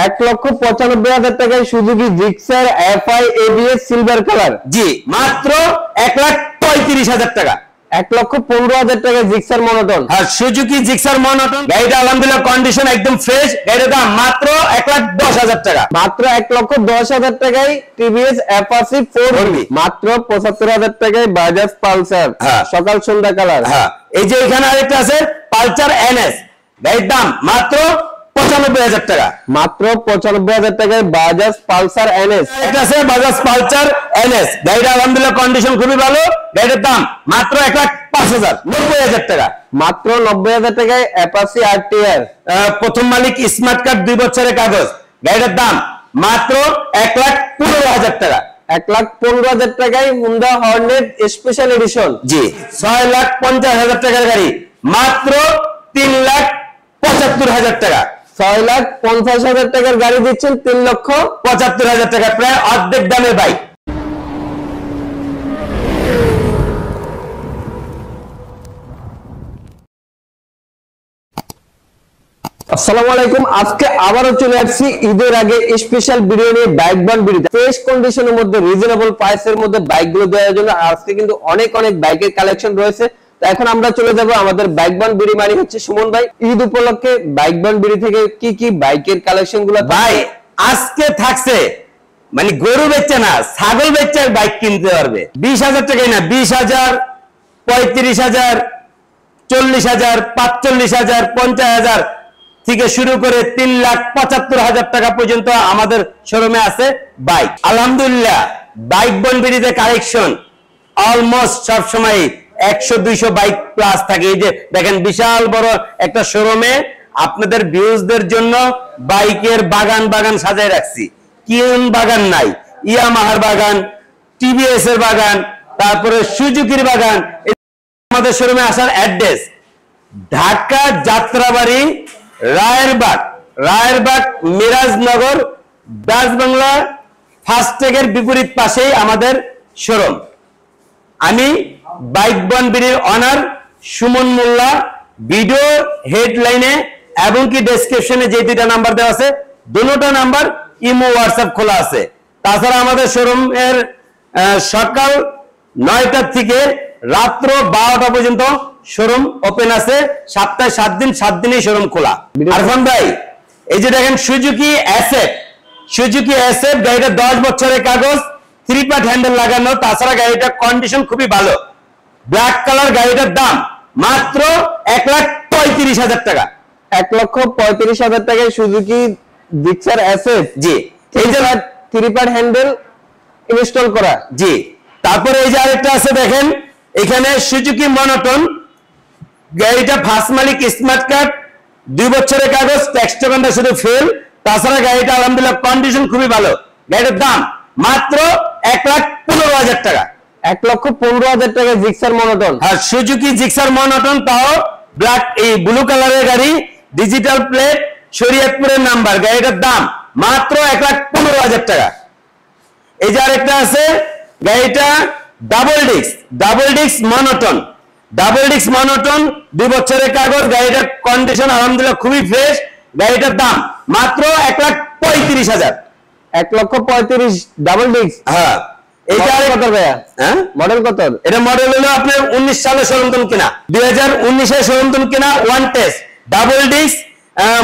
1,95,000 টাকায় Suzuki Gixxer FI ABS silver colour. জি, মাত্র 1,35,000 টাকা। 1,15,000 টাকায় জিক্সার মনোটন। হ্যাঁ, সুজুকি জিক্সার মনোটন গাড়িটা আলহামদুলিল্লাহ কন্ডিশন একদম ফ্রেশ। গাড়িটার দাম মাত্র 1,10,000 টাকা। মাত্র 1,10,000 টাকায় টিভিএস অ্যাপাচি 4V। মাত্র 75,000 টাকায় বাজাজ পালসার সকাল সন্ধ্যা কালার। হ্যাঁ, এই যে এখানে আরেকটা আছে পালসার এনএস, গাড়ির দাম মাত্র 95,000 টাকা। মাত্র 95,000 টাকায় বাজাজ পালসার এনএস। একটা আছে বাজাজ পালসার এনএস, গাড়িটা আলহামদুলিল্লাহ কন্ডিশন খুবই ভালো। গাড়িটার দাম মাত্র 1,05,000, 90,000 টাকা। মাত্র 90,000 টাকায় অ্যাপাচি আরটিআর, প্রথম মালিক, স্মার্ট কার্ড, 2 বছরের কাগজ। গাড়িটার দাম মাত্র 1,15,000 টাকা। 1,15,000 টাকায় হুন্ডা হর্নেট স্পেশাল এডিশন। জি, 6,50,000 টাকার গাড়ি মাত্র 3,75,000 টাকা। 6,50,000 টাকার গাড়ি দিচ্ছেন 3,75,000 টাকা, প্রায় অর্ধেক দামের বাইক। আসসালামু আলাইকুম। আজকে আবারও চলে আসছি ঈদের আগে স্পেশাল ভিডিও নিয়ে, বাইক বান ভিডিও। ফ্রেশ কন্ডিশনের মধ্যে রিজনেবল প্রাইসের মধ্যে বাইকগুলো দেওয়ার জন্য আজকে কিন্তু অনেক বাইকের কালেকশন রয়েছে। তো এখন আমরা চলে যাব আমাদের বাইক বান বিড়ি, মানে হচ্ছে সুমন ভাই, ঈদ উপলক্ষে বাইক বান বিড়ি থেকে কি কি বাইকের কালেকশন গুলো ভাই আজকে থাকছে, মানে গরু বেচে না, ছাগল বেচে বাইক কিনতে পারবে। 20,000 টাকাই না, 20,000, 35,000, 40,000, 45,000, 50,000 থেকে শুরু করে 3,75,000 টাকা পর্যন্ত আমাদের শোরুমে আছে বাইক। আলহামদুলিল্লাহ বাইক বনবিড়িতে কালেকশন অলমোস্ট সবসময় 100-200 বাইক প্লাস থাকে। এই যে দেখেন বিশাল বড় একটা শোরুমে আপনাদের ভিউজদের জন্য বাইকের বাগান সাজায় রাখছি। কিয়ন বাগান নাই, ইয়ামাহার বাগান, টিভিএস এর বাগান, তারপরে সুজুকির বাগান। আমাদের শোরুমে আসার অ্যাড্রেস ঢাকা যাত্রাবাড়ি, রায়েরবাগ মিরাজনগর, ডাচবাংলা ফাস্ট্যাগের বিপরীত পাশেই আমাদের শোরুম। আমি বাইক বনবিড়ির অনার সুমন মোল্লা। ভিডিও হেডলাইনে এবং কি ডেসক্রিপশনে যে 2টা নাম্বার দেওয়া আছে, দুটো নাম্বার ইমো হোয়াটসঅ্যাপ খোলা আছে। তাছাড়া আমাদের শোরুমের সকাল 9টা থেকে রাত্র 12টা পর্যন্ত শোরুম ওপেন আছে। সপ্তাহে 7 দিন, 7 দিনই শোরুম খোলা। আরফান ভাই, এই যে দেখেন সুজুকি এসএফ গাড়িটা 10 বছরের কাগজ, 3 পার্ট হ্যান্ডেল লাগানো। তাছাড়া গাড়িটা কন্ডিশন খুবই ভালো। ব্ল্যাক কালার, গাড়িটার দাম মাত্র 1,35,000 টাকা। 1,35,000 টাকায় সুজুকি জিক্সার এসএফ। জি, এই যে 3 পার্ট হ্যান্ডেল ইনস্টল করা। জি, তারপরে এই যে আরেকটা আছে দেখেন, এখানে সুজুকি মনোটন, গাড়িটা ফার্স্ট মালিক, স্মার্ট কার্ড, 2 বছরের কাগজ, ট্যাক্স টোকেনটা শুধু ফেল। তাছাড়া গাড়িটা আলহামদুলিল্লাহ কন্ডিশন খুবই ভালো। গাড়িটার দাম মাত্র 1,15,000 টাকা। 1,15,000 টাকায় জিক্সার মনোটন। হ্যাঁ, সুজুকি জিক্সার মনোটন, তাও ব্ল্যাক, এই ব্লু কালারের গাড়ি, ডিজিটাল প্লেট, শরীয়তপুরের নাম্বার। গাড়িটার দাম মাত্র 1,15,000 টাকা। এই যে আরেকটা আছে, গাড়িটা ডাবল ডিস্ক মনোটন, 2 বছরের কাগজ। গাড়িটার কন্ডিশন আলহামদুলিল্লাহ খুবই ফ্রেশ। গাড়িটার দাম মাত্র 1,35,000। 1,35,000 ডাবল ডিস্ক। হ্যাঁ, এটা কত ভাইয়া? হ্যাঁ, মডেল কত? এটা মডেল হলো আপনার 19 সালে শোরুম কেনা, 2019 শোরুম কেনা, one test double disc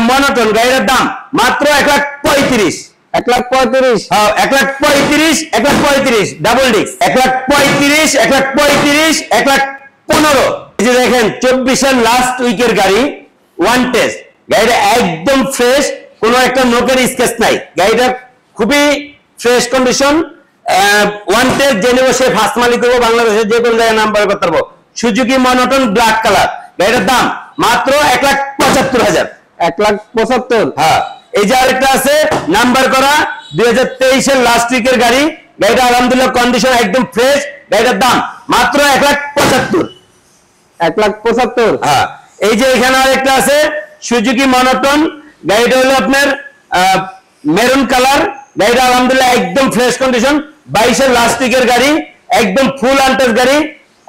monotone. গাড়িটার দাম মাত্র 1,35,000। 1,35,000। হ্যাঁ, 1,35,000 ডাবল ডিস্ক, 1,35,000, 1,15,000। এই যে দেখেন 24-এর লাস্ট উইকের গাড়ি, ওয়ান টেস্ট। গাড়িটা একদম ফ্রেশ, কোনো একটা নোকের স্কেচ নাই। গাড়িটা খুবই ফ্রেশ কন্ডিশন। ওয়ান টেস্ট জেনে বসে ফার্স্ট মালিক করবো, বাংলাদেশের যে কোনো জায়গায় নাম্বার করতে পারবো। সুজুকি মনোটন ব্ল্যাক কালার, গাড়িটার দাম মাত্র 1,75,000। 1,75,000। হ্যাঁ, এই যে আরেকটা আছে নাম্বার করা, 2023-এর লাস্ট উইকের গাড়ি। গাড়িটা আলহামদুলিল্লাহ কন্ডিশন একদম ফ্রেশ। গাড়িটার দাম মাত্র 1,75,000। 1,75,000। হ্যাঁ, এই যে এখানে আরেকটা আছে সুজুকি মনোটন, গাড়িটা হলো আপনার মেরুন কালার। গাড়িটা আলহামদুলিল্লাহ একদম ফ্রেশ কন্ডিশন, 22-এর লাস্ট উইকের গাড়ি, একদম ফুল আনটাচ গাড়ি,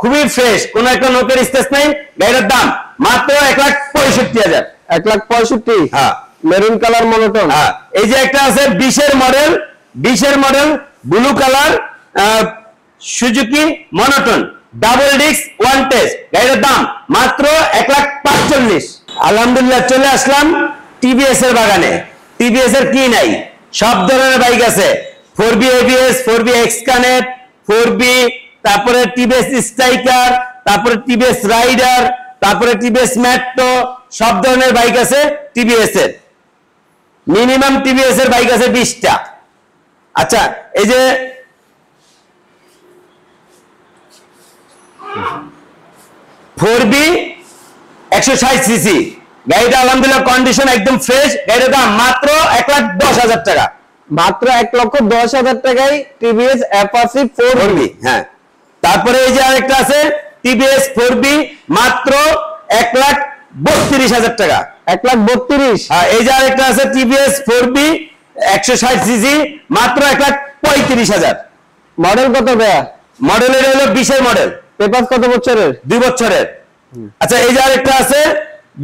খুবই ফ্রেশ, কোনো একটা নোকের স্কেচ নাই। গাড়িটার দাম মাত্র 1,65,000। 1,65,000। হ্যাঁ, মেরুন কালার মনোটন। হ্যাঁ, এই যে একটা আছে 20 এর model blue colour Suzuki monotone double disc one test, গাড়ির দাম মাত্র 1,45,000। আলহামদুলিল্লাহ চলে আসলাম টিভিএস এর বাগানে। টিভিএস এর কি নাই, সব ধরনের বাইক আছে। 4B ABS, 4B x connect, 4B, তারপরে টিভিএস স্ট্রাইকার, তারপরে টিভিএস রাইডার, তারপরে টিভিএস মেট্রো, সব ধরনের বাইক আছে টিভিএস এর। মিনিমাম টিভিএস এর বাইক আছে 20টা। আচ্ছা, এই যে 4B 160 সিসি গাড়িটা আলহামদুলিল্লাহ কন্ডিশন একদম ফ্রেশ, গাড়ির দাম মাত্র 1,10,000 টাকা। মাত্র 1,10,000 টাকায় টিভিএস অ্যাপাচি 4B। হ্যাঁ, তারপরে এই যে আরেকটা আছে টিভিএস 4B মাত্র 1,32,000 টাকা। 1,32,000। হ্যাঁ, এই যে আরেকটা আছে টিভিএস 4B 160 সিসি মাত্র 1,35,000। মডেল কত ভাইয়া? মডেলের হলো 20 মডেল, পেপার কত বছরের? 2 বছরের। আচ্ছা, এই যে আরেকটা আছে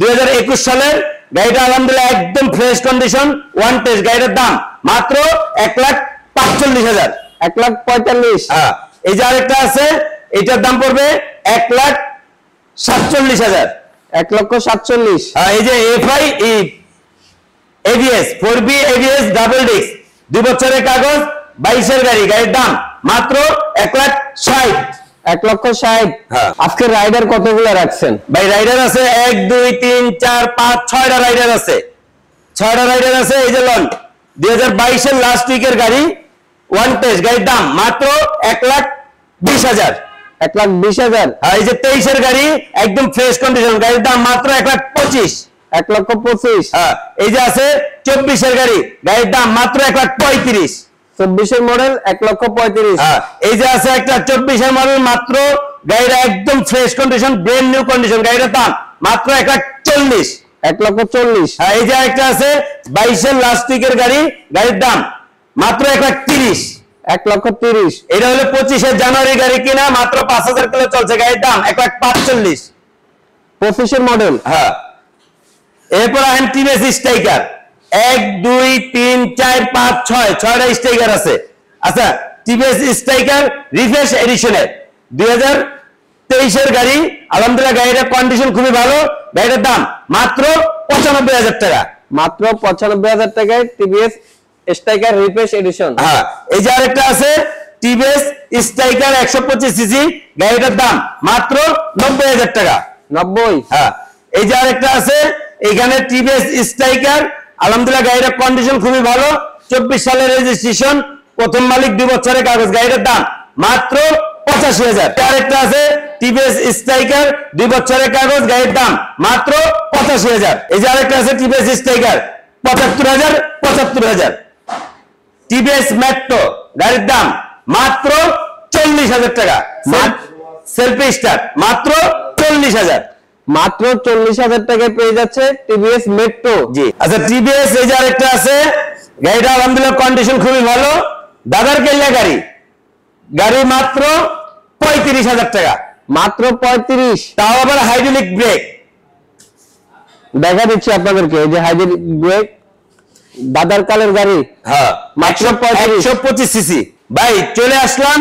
2021 সালের, গাড়িটা আলহামদুলিল্লাহ একদম ফ্রেশ কন্ডিশন, ওয়ান টেস্ট, গাড়িটার দাম মাত্র 1,45,000। 1,45,000। হ্যাঁ, এই যে আরেকটা আছে, এটার দাম পড়বে 1,47,000। 1,47,000। এই যে FI ABS 4B ABS double disc 2 বছরের কাগজ, 22-এর গাড়ি, গাড়ির দাম মাত্র 1,60,000। 1,60,000। হ্যাঁ। আজকে রাইডার কতগুলো রাখছেন ভাই? রাইডার আছে 1 2 3 4 5 6টা রাইডার আছে, 6টা রাইডার আছে। এই যে লন 2022-এর লাস্ট উইকের গাড়ি, ওয়ান টেস্ট, গাড়ির দাম মাত্র 1,20,000। 1,20,000। আর এই যে 23-এর গাড়ি একদম ফ্রেশ কন্ডিশন, গাড়ির দাম মাত্র 1,25,000। 1,25,000। হ্যাঁ, এই যে আছে 24-এর গাড়ি, গাড়ির দাম মাত্র 1,35,000। 24-এর মডেল 1,35,000। হ্যাঁ, এই যে আছে একটা 24-এর মডেল, মাত্র গাড়িটা একদম fresh condition, brand new condition, গাড়িটার দাম মাত্র 1,40,000। 1,40,000। হ্যাঁ, এই যে একটা আছে 22-এর লাস্ট উইকের গাড়ি, গাড়ির দাম মাত্র 1,30,000। 1,30,000। এটা হলো 25-এর জানুয়ারি গাড়ি কিনা, মাত্র 5,000 কিলো চলছে, গাড়ির দাম 1,45,000। 25-এর মডেল। হ্যাঁ, এরপর আহেন টিভিএস স্ট্রাইকার 1 2 3 4 5 6, 6টা স্ট্রাইকার আছে। আচ্ছা, টিভিএস স্ট্রাইকার রিফ্রেশ এডিশনের 2023-এর গাড়ি, আলহামদুলিল্লাহ গাড়িটার কন্ডিশন খুবই ভালো, গাড়িটার দাম মাত্র 95,000 টাকা। মাত্র 95,000 টাকায় টিভিএস স্ট্রাইকার রিফ্রেশ এডিশন। হ্যাঁ, এই যে আরেকটা আছে টিভিএস স্ট্রাইকার 125 সিসি, গাড়িটার দাম মাত্র 90,000 টাকা। 90। হ্যাঁ, এই যে আরেকটা আছে এখানে টিভিএস স্ট্রাইকার, আলহামদুলিল্লাহ গাড়িটার কন্ডিশন খুবই ভালো, 24 সালের রেজিস্ট্রেশন, প্রথম মালিক, 2 বছরের কাগজ, গাড়িটার দাম মাত্র 85,000। আরেকটা আছে টিভিএস স্ট্রাইকার 2 বছরের কাগজ, গাড়ির দাম মাত্র 85,000। এই যে আরেকটা আছে টিভিএস স্ট্রাইকার 75,000, 75,000। টিভিএস মেট্রো গাড়ির দাম মাত্র 40,000 টাকা। সেলফি স্টার মাত্র 40,000। মাত্র 40,000 টাকায় পেয়ে যাচ্ছে টিভিএস মেট্রো। জি। আচ্ছা, টিভিএস এই যে আরেকটা আছে, গাড়িটা আলহামদুলিল্লাহ কন্ডিশন খুবই ভালো, দাদার কেল্লা গাড়ি, গাড়ি মাত্র 35,000 টাকা। মাত্র 35। তাও আবার হাইড্রোলিক ব্রেক। দেখা দিচ্ছি আপনাদেরকে, এই যে হাইড্রোলিক ব্রেক, দাদার কালের গাড়ি। হ্যাঁ, মাত্র 125 সিসি। ভাই চলে আসলাম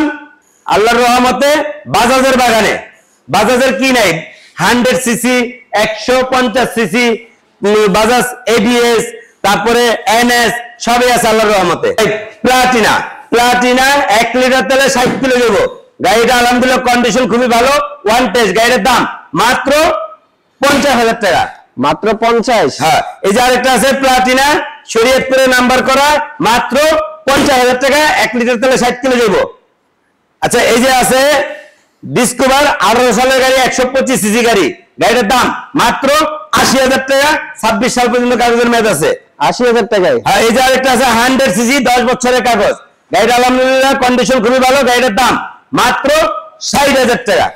আল্লাহর রহমতে বাজাজের বাগানে। বাজাজের কি নাই, 100 সিসি, 150 সিসি, বাজাজ এবিএস, তারপরে এনএস, সবই আছে আল্লাহর রহমতে। প্লাটিনা 1 লিটার তেলে 60 কিলো দেবো, গাড়িটা আলহামদুলিল্লাহ কন্ডিশন খুবই ভালো, ওয়ান টেস্ট, গাড়ির দাম মাত্র 50,000 টাকা। মাত্র 50। হ্যাঁ, এই যে আরেকটা আছে প্লাটিনা, শরীয়তপুরে নাম্বার করা, মাত্র 50,000 টাকা, 1 লিটার তেলে 60 কিলো দেবো। আচ্ছা, এই যে আছে ডিসকভার 18 সালের গাড়ি, 125 সিসি গাড়ি, গাড়িটার দাম মাত্র 80,000 টাকা, 26 সাল পর্যন্ত কাগজের মেয়াদ আছে। 80,000 টাকায়। হ্যাঁ, এই যে আরেকটা আছে 100 সিসি, 10 বছরের কাগজ, গাড়িটা আলহামদুলিল্লাহ কন্ডিশন খুবই ভালো, গাড়িটার দাম মাত্র 60,000 টাকা।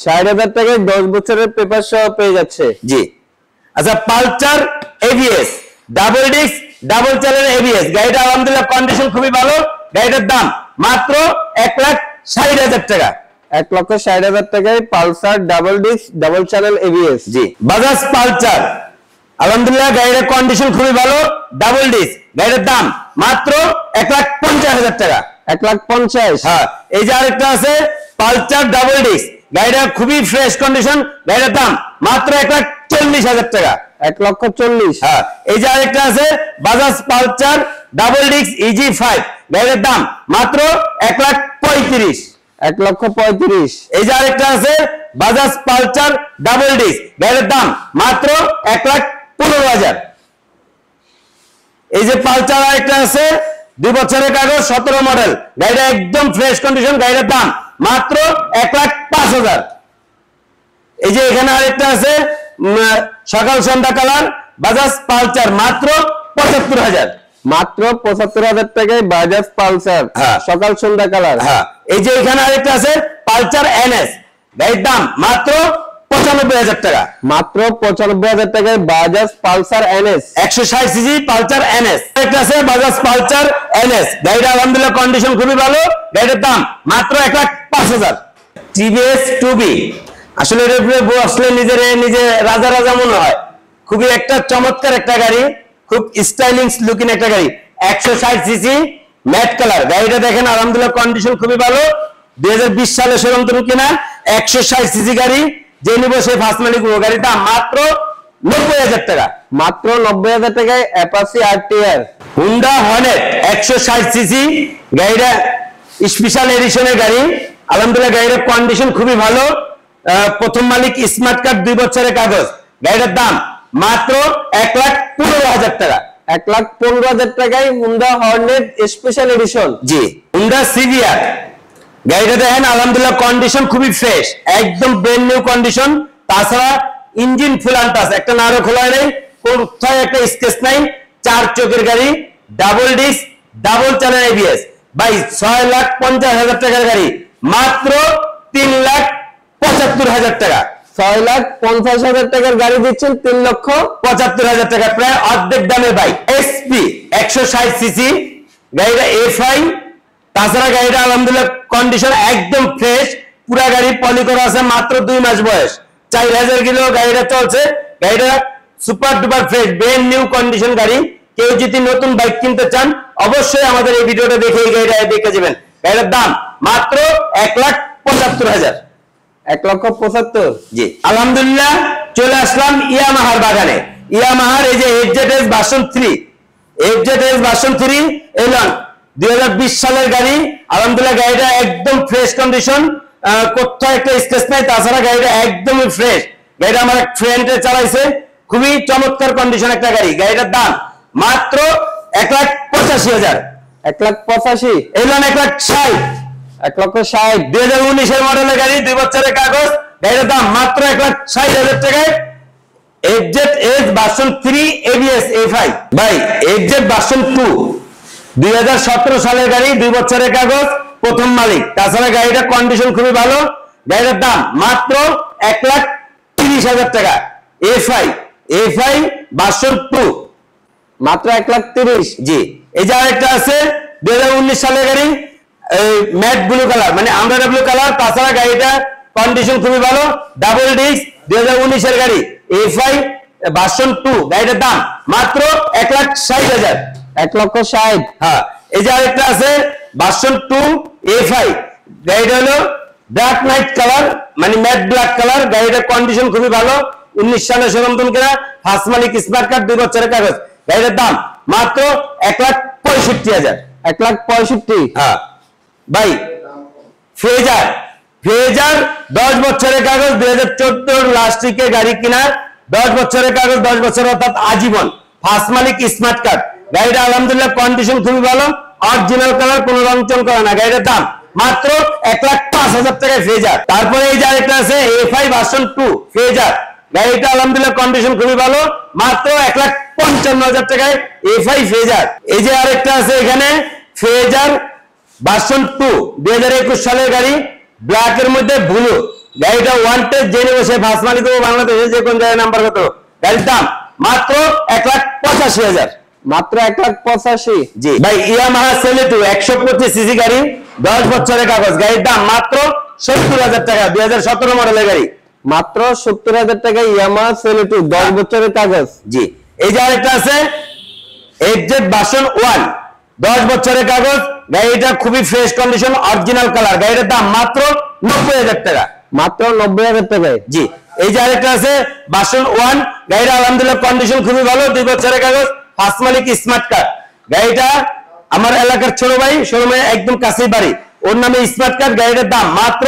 60,000 টাকায় 10 বছরের পেপার সহ পেয়ে যাচ্ছে। জি। আচ্ছা, Pulsar ABS double disc, double channel ABS, গাড়িটা আলহামদুলিল্লাহ কন্ডিশন খুবই ভালো, গাড়িটার দাম মাত্র 1,60,000 টাকা। 1,60,000 টাকায় Pulsar double disc, double channel ABS. জি। বাজাজ পালচার আলহামদুলিল্লাহ গাড়িটার কন্ডিশন খুবই ভালো, ডাবল ডিস্ক, গাড়িটার দাম মাত্র 1,50,000 টাকা। 1,50,000। হ্যাঁ, এই যে আরেকটা আছে পালসার ডাবল ডিস্ক, গাড়িটা খুবই ফ্রেশ কন্ডিশন, গাড়িটার দাম মাত্র 1,40,000 টাকা। 1,40,000। হ্যাঁ, এই যে আরেকটা আছে Bajaj Pulsar double disk EG5, গাড়িটার দাম মাত্র 1,35,000। 1,35,000। এই যে আরেকটা আছে বাজাজ পালসার ডাবল ডিস্ক, গাড়ির দাম মাত্র 1,15,000। এই যে পালসার আরেকটা আছে 2 বছরের কাগজ, 17 মডেল, গাড়িটা একদম ফ্রেশ কন্ডিশন, গাড়ির দাম মাত্র 1,05,000। এই যে এখানে আরেকটা আছে সকাল সন্ধ্যা কালার বাজাজ পালসার, মাত্র 75,000। মাত্র 75,000 টাকায় বাজাজ পালসার, হ্যাঁ। সকাল সন্ধ্যা কালার। হ্যাঁ, এই যে এখানে আরেকটা আছে পালসার NS, গাড়ির দাম মাত্র 95,000 টাকা। মাত্র 95,000 টাকায় Bajaj Pulsar NS। 160 CC Pulsar NS। একটা আছে বাজাজ পালসার NS, গাড়িটা আলহামদুলিল্লাহ কন্ডিশন খুবই ভালো, গাড়িটার দাম মাত্র 1,05,000। TVS 2B, আসলে এর উপরে বসলে নিজে রাজা রাজা মনে হয়, খুবই একটা চমৎকার একটা গাড়ি, খুব স্টাইলিশ লুকিং একটা গাড়ি। 160 সিসি ম্যাট কালার, গাড়িটা দেখেন আলহামদুলিল্লাহ কন্ডিশন খুবই ভালো, 2020 সালে শোরুম থেকে কিনা 160 সিসি গাড়ি, যে নিব সে ফার্স্ট মালিক, গাড়ির দাম মাত্র 90,000 টাকা। মাত্র 90,000 টাকায় Apache RTR। Honda Hornet 160 CC, গাড়িটা স্পেশাল এডিশনের গাড়ি, আলহামদুলিল্লাহ গাড়ির কন্ডিশন খুবই ভালো, প্রথম মালিক, স্মার্ট কার্ড, 2 বছরের কাগজ, গাড়িটার দাম মাত্র 1,15,000 টাকা। 1,15,000 টাকায় হুন্ডা হর্নেট স্পেশাল এডিশন। জি, হুন্ডা CBR, গাড়িটা দেখেন আলহামদুলিল্লাহ কন্ডিশন খুবই ফ্রেশ, একদম ব্র্যান্ড নিউ কন্ডিশন, তাছাড়া ইঞ্জিন ফুল আনটাস, একটা নাড়ো খোলা নেই, কোথায় একটা স্কেচ নাই, 4 চোখের গাড়ি, double disc, double channel ABS। ভাই 6,50,000 টাকার গাড়ি মাত্র 3,75,000 টাকা। 6,50,000 টাকার গাড়ি দিচ্ছেন 3,75,000 টাকা, প্রায় অর্ধেক দামে বাইক। SP 160 সিসি, গাড়িটা FI, তাছাড়া গাড়িটা আলহামদুলিল্লাহ কন্ডিশন একদম ফ্রেশ, পুরা গাড়ি পলি করা আছে, মাত্র 2 মাস বয়স, 4,000 কিলো গাড়িটা চলছে, গাড়িটা super duper fresh, brand new condition গাড়ি। কেউ যদি নতুন বাইক কিনতে চান অবশ্যই আমাদের এই ভিডিওটা দেখে এই গাড়িটা দেখে যাবেন। গাড়ির দাম মাত্র 1,75,000। 1,75,000। জি, আলহামদুলিল্লাহ চলে আসলাম ইয়ামাহার বাগানে। ইয়ামাহার এই যে FZS version 3, FZS version 3 Elon 2020 সালের গাড়ি, আলহামদুলিল্লাহ গাড়িটা একদম ফ্রেশ কন্ডিশন, কোথাও একটা স্কেচ নাই, তাছাড়া গাড়িটা একদমই ফ্রেশ। গাড়িটা আমার এক ফ্রেন্ডে চালাইছে, খুবই চমৎকার কন্ডিশন একটা গাড়ি, গাড়িটার দাম মাত্র 1,85,000। 1,85,000। এলন 1,60,000। 1,60,000। 2019 এর মডেলের গাড়ি, 2 বছরের কাগজ, গাড়ির দাম মাত্র 1,60,000 টাকায়। FZS ভার্সন 3 ABS FI, ভাই FZ ভার্সন 2 2017 সালের গাড়ি, 2 বছরের কাগজ, প্রথম মালিক, তাছাড়া গাড়িটার কন্ডিশন খুবই ভালো, গাড়ির দাম মাত্র 1,30,000 টাকা। FI ভার্সন 2 মাত্র 1,30,000। জি, এই যে আরেকটা আছে 2019 সালের গাড়ি, ম্যাট ব্লু কালার, মানে আমরাটা ব্লু কালার, তাছাড়া গাড়িটা কন্ডিশন খুবই ভালো, ডাবল ডিস্ক, 2019 এর গাড়ি, FI ভার্সন 2, গাড়িটার দাম মাত্র 1,60,000। 1,60,000। হ্যাঁ, এই যে আরেকটা আছে ভার্সন 2 FI, গাড়িটা হলো ব্ল্যাক নাইট কালার, মানে ম্যাট ব্ল্যাক কালার, গাড়িটার কন্ডিশন খুবই ভালো, 19 সালে শোরুম থেকে কেনা, ফার্স্ট মালিক, স্মার্ট কার্ড, 2 বছরের কাগজ, গাড়িটার দাম মাত্র 1,65,000। 1,65,000। হ্যাঁ ভাই, ফ্রেজার 10 বছরের কাগজ, 2014 লাস্ট উইকে গাড়ি কিনা, 10 বছরের কাগজ, 10 বছর অর্থাৎ আজীবন, ফার্স্ট মালিক, স্মার্ট কার্ড, গাড়িটা আলহামদুলিল্লাহ কন্ডিশন খুবই ভালো, অরিজিনাল কালার, কোনো রংচং করা না, গাড়িটার দাম মাত্র 1,05,000 টাকায় ফ্রেজার। তারপরে এই যে আরেকটা আছে FI ভার্সন 2 ফ্রেজার, গাড়িটা আলহামদুলিল্লাহ কন্ডিশন খুবই ভালো, মাত্র 1,55,000 টাকায় FI ফ্রেজার। এই যে আরেকটা আছে এখানে ফ্রেজার ভার্সন 2 2021 সালের গাড়ি, ব্ল্যাক এর মধ্যে ব্লু, গাড়িটা ওয়ান্টেড, জেনে বসে ফার্স্ট মালিক বাংলাদেশে যে কোন জায়গায় নাম্বার কত, গাড়ির দাম মাত্র 1,85,000। মাত্র 1,85,000। জি ভাই, ইয়ামাহা সেলেটু 125 সিসি গাড়ি, 10 বছরের কাগজ, গাড়ির দাম মাত্র 70,000 টাকা, 2017 মডেলের গাড়ি। মাত্র 70,000 টাকায় ইয়ামাহা সেলেটু 10 বছরের কাগজ। জি, এই যে আরেকটা আছে এফজেড ভার্সন 1 10 বছরের কাগজ, গাড়িটা খুবই ফ্রেশ কন্ডিশন, অরিজিনাল কালার, গাড়িটার দাম মাত্র 90,000 টাকা। মাত্র 90,000 টাকায়। জি, এই যে আরেকটা আছে ভার্সন 1, গাড়িটা আলহামদুলিল্লাহ কন্ডিশন খুবই ভালো, 2 বছরের কাগজ, ফার্স্ট মালিক স্মার্ট কার্ড। গাড়িটা আমার এলাকার ছোট ভাই শোরুমে একদম কাছেই বাড়ি, ওর নামে স্মার্ট কার্ড, গাড়িটার দাম মাত্র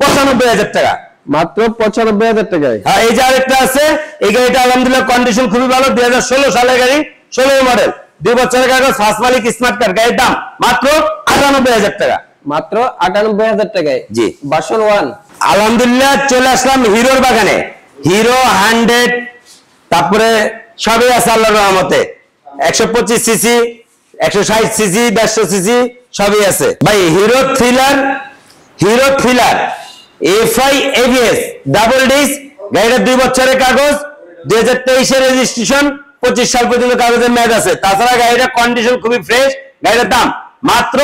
95,000 টাকা। মাত্র 95,000 টাকায়। হ্যাঁ, এই যে আরেকটা আছে, এই গাড়িটা আলহামদুলিল্লাহ কন্ডিশন খুবই ভালো, 2016 সালের গাড়ি, 16 মডেল, 2 বছরের কাগজ, ফার্স্ট মালিক স্মার্ট কার্ড, গাড়ির দাম মাত্র 98,000 টাকা। মাত্র 98,000 টাকায়। জি, ভার্সন 1। আলহামদুলিল্লাহ চলে আসলাম হিরোর বাগানে। হিরো 100 তারপরে সবই আছে আল্লাহর রহমতে, 125 সিসি, 160 সিসি, 150 সিসি সবই আছে ভাই। Hero thriller FI ABS double disc, গাড়িটা 2 বছরের কাগজ, 2023 এর রেজিস্ট্রেশন, 25 সাল পর্যন্ত কাগজের মেয়াদ আছে। তাছাড়া গাড়িটা কন্ডিশন খুবই ফ্রেশ, গাড়িটার দাম মাত্র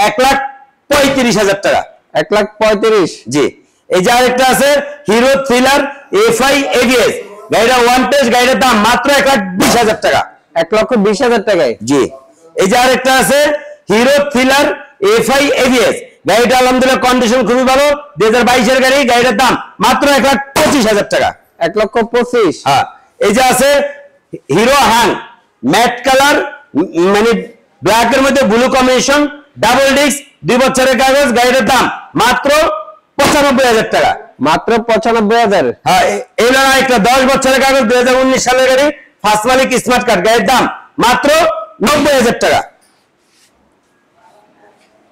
1,35,000 টাকা। 1,35,000। জি, এই যে আরেকটা আছে হিরো থ্রিলার এফআই এবিএস, গাড়িটা ওয়ান টেস্ট, গাড়িটার দাম মাত্র 1,20,000 টাকা। 1,20,000 টাকায়। জি, এই যে আরেকটা আছে হিরো থ্রিলার এফআই এবিএস, গাড়িটা আলহামদুলিল্লাহ কন্ডিশন খুবই ভালো, 2022 এর গাড়ি, গাড়িটার দাম মাত্র 1,25,000 টাকা। 1,25,000। হ্যাঁ, এই যে আছে হিরো হাং ম্যাট কালার, মানে ব্ল্যাক এর মধ্যে ব্লু কম্বিনেশন, ডাবল ডিস্ক, 2 বছরের কাগজ, গাড়িটার দাম মাত্র 95,000 টাকা। মাত্র 95,000। হ্যাঁ, এই হলো একটা 10 বছরের কাগজ, 2019 সালের গাড়ি, ফার্স্ট মালিক স্মার্ট কার্ড, গাড়ির দাম মাত্র 90,000 টাকা।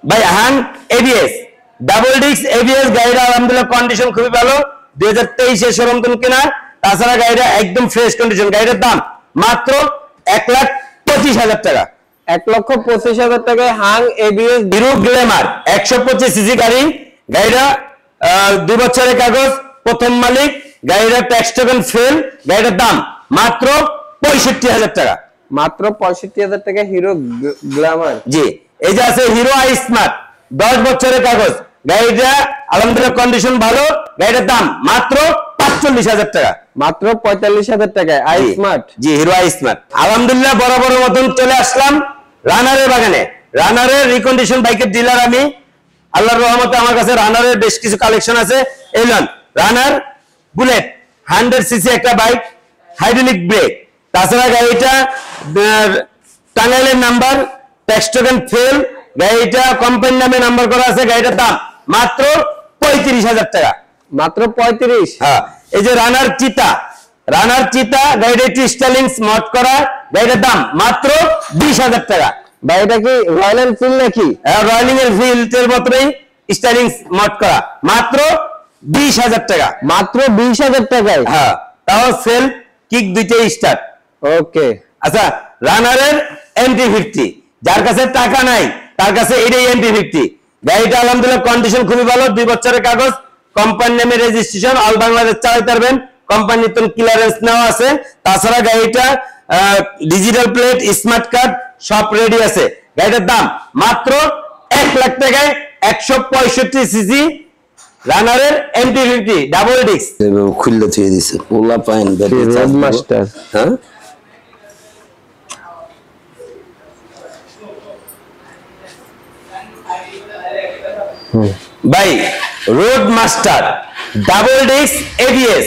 ভাই Hang ABS double disc ABS, গাড়িটা আলহামদুলিল্লাহ কন্ডিশন খুবই ভালো, 2023 এর শোরুম থেকে কেনা, তাছাড়া গাড়িটা একদম ফ্রেশ কন্ডিশন, গাড়িটার দাম মাত্র 1,25,000 টাকা। 1,25,000 টাকায় Hang ABS hero Glamour 125 CC গাড়ি, গাড়িটা 2 বছরের কাগজ, প্রথম মালিক, গাড়িটা ট্যাক্স টোকেন ফেল, গাড়িটার দাম মাত্র 65,000 টাকা। মাত্র 65,000 টাকা হিরো গ্ল্যামার। জি, এই যে আছে হিরো আই স্মার্ট 10 বছরের কাগজ, গাড়িটা আলহামদুলিল্লাহ কন্ডিশন ভালো, গাড়িটার দাম মাত্র 45,000 টাকা। মাত্র 45,000 টাকায় I smart. G, hero I smart. আলহামদুলিল্লাহ বরাবর মতন চলে আসলাম রানারের বাগানে। রানারের রিকন্ডিশন বাইকের ডিলার আমি, আল্লাহর রহমতে আমার কাছে রানারের বেশ কিছু কালেকশন আছে। এলন রানার বুলেট 100 সিসি একটা বাইক, হাইড্রোলিক ব্রেক, তাছাড়া গাড়িটা টাঙ্গাইলের নাম্বার, ট্যাক্স টোকেন ফেল, গাড়িটা কোম্পানি নামে নাম্বার করা আছে, গাড়িটার দাম মাত্র 35,000 টাকা। মাত্র 35। হ্যাঁ, এই যে রানার চিতা, গাড়িটা একটু স্টাইলিংস মড করা, গাড়িটার দাম মাত্র 20,000 টাকা। ভাই এটা কি রয়্যাল এনফিল্ড নাকি? রয়্যাল এনফিল্ডের মতোই স্টাইলিংস মড করা, মাত্র 20,000 টাকা। মাত্র 20,000 টাকায়। হ্যাঁ, তাও সেল কিক দুইটাই স্টার্ট। ওকে। আচ্ছা, রানারের MT-50, যার কাছে টাকা নাই তার কাছে এটাই MT-50, গাড়িটা আলহামদুলিল্লাহ কন্ডিশন খুবই ভালো, 2 বছরের কাগজ, কোম্পানি নামে রেজিস্ট্রেশন, অল বাংলাদেশ চালাতে পারবেন, কোম্পানির তো ক্লিয়ারেন্স নেওয়া আছে। তাছাড়া গাড়িটা ডিজিটাল প্লেট, স্মার্ট কার্ড সব রেডি আছে। গাড়িটার দাম মাত্র 1 লাখ টাকায় 165 সিসি রানারের MT-50 ডাবল ডিস্ক। খুললে থুয়ে দিছে পোলা পাইন রোড মাস্টার। হ্যাঁ, ভাই road master double disc ABS,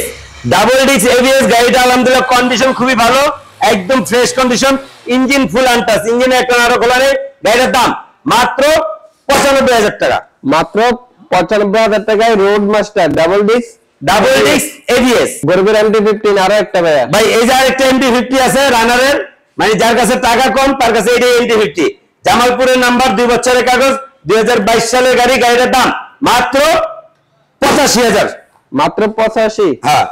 গাড়িটা আলহামদুলিল্লাহ কন্ডিশন খুবই ভালো, একদম ফ্রেশ কন্ডিশন, ইঞ্জিন ফুল আনটাচ, ইঞ্জিনে একটা আরো খোলা নেই, গাড়িটার দাম মাত্র 95,000 টাকা। মাত্র 95,000 টাকায় road master double disc ABS. গর্বের MT-15 আরো একটা ভাইয়া। ভাই এই যে আরেকটা MT-50 আছে রানারের, মানে যার কাছে টাকা কম তার কাছে এটাই MT-50, জামালপুরের নাম্বার, 2 বছরের কাগজ, 2022 সালের গাড়ি, গাড়িটার দাম মাত্র 85,000। মাত্র 85। হ্যাঁ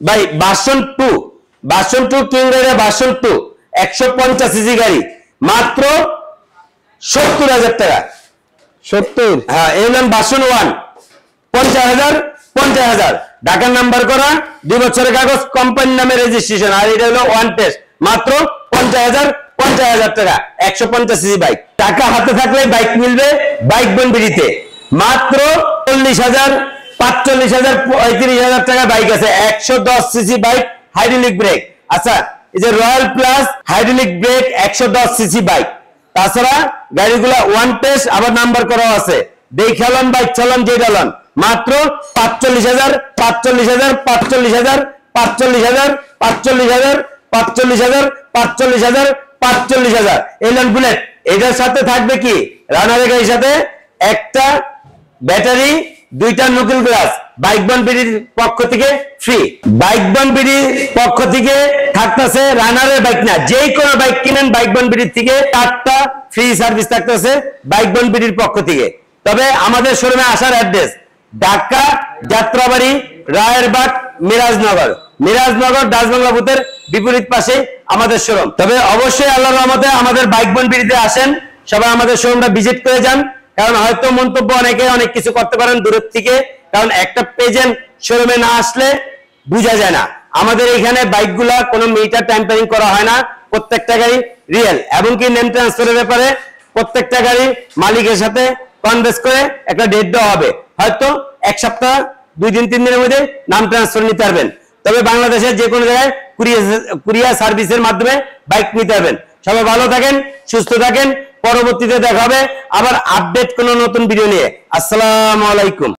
ভাই, version 2 King Rider version 2 150 CC গাড়ি, মাত্র 70,000 টাকা। 70। হ্যাঁ, এলন ভার্সন 1 50,000 ঢাকার নাম্বার করা, 2 বছরের কাগজ, কোম্পানি নামে রেজিস্ট্রেশন, আর এটা হলো ওয়ান টেস্ট, মাত্র 50,000 টাকা। 150 সিসি বাইক, টাকা হাতে থাকলে বাইক মিলবে বাইক বনবিড়িতে, মাত্র 40,000 45,000 35,000 টাকা বাইক আছে 110 সিসি বাইক হাইড্রোলিক ব্রেক। আচ্ছা, এই যে royal plus hydraulic break 110 CC bike, তাছাড়া গাড়িগুলা ওয়ান টেস্ট আবার নাম্বার করা আছে, দেখালন বাইক চালান যেটা লন মাত্র 45,000 45,000 45,000 45,000 45,000 45,000 45,000 45,000 এলন বুলেট। এটার সাথে থাকবে কি রানারের গাড়ির সাথে একটা ব্যাটারি, দুইটা নকুল গ্লাস, বাইক বন বিডির পক্ষ থেকে ফ্রি। বাইক বন বিডির পক্ষ থেকে থাকতেছে রানারের বাইক না, যে কোনো বাইক কিনেন বাইক বন বিডির থেকে 4টা ফ্রি সার্ভিস থাকতেছে বাইক বন বিডির পক্ষ থেকে। তবে আমাদের শোরুমে আসার অ্যাড্রেস ঢাকা যাত্রাবাড়ি রায়েরবাগ মিরাজনগর, মিরাজনগর ডাচবাংলা বুথের বিপরীত পাশে আমাদের শোরুম। তবে অবশ্যই আল্লাহর রহমতে আমাদের বাইক বন বিডিতে আসেন, সবাই আমাদের শোরুমটা ভিজিট করে যান, কারণ হয়তো মন্তব্য অনেকে অনেক কিছু করতে পারেন দূরের থেকে, কারণ একটা পেজেন্ট শোরুমে না আসলে বোঝা যায় না। আমাদের এখানে বাইকগুলা কোনো মিটার ট্যাম্পারিং করা হয় না, প্রত্যেকটা গাড়ি রিয়েল, এবং কি নেম ট্রান্সফারের ব্যাপারে প্রত্যেকটা গাড়ি মালিকের সাথে কনভেন্স করে একটা ডেট দেওয়া হবে, হয়তো 1 সপ্তাহ 2 দিন 3 দিনের মধ্যে নাম ট্রান্সফার নিতে পারবেন। তবে বাংলাদেশের যে কোনো জায়গায় কুরিয়ার সার্ভিসের মাধ্যমে বাইক নিতে পারবেন। সবাই ভালো থাকেন, সুস্থ থাকেন, পরবর্তীতে দেখা হবে আবার আপডেট কোনো নতুন ভিডিও নিয়ে। আসসালামু আলাইকুম।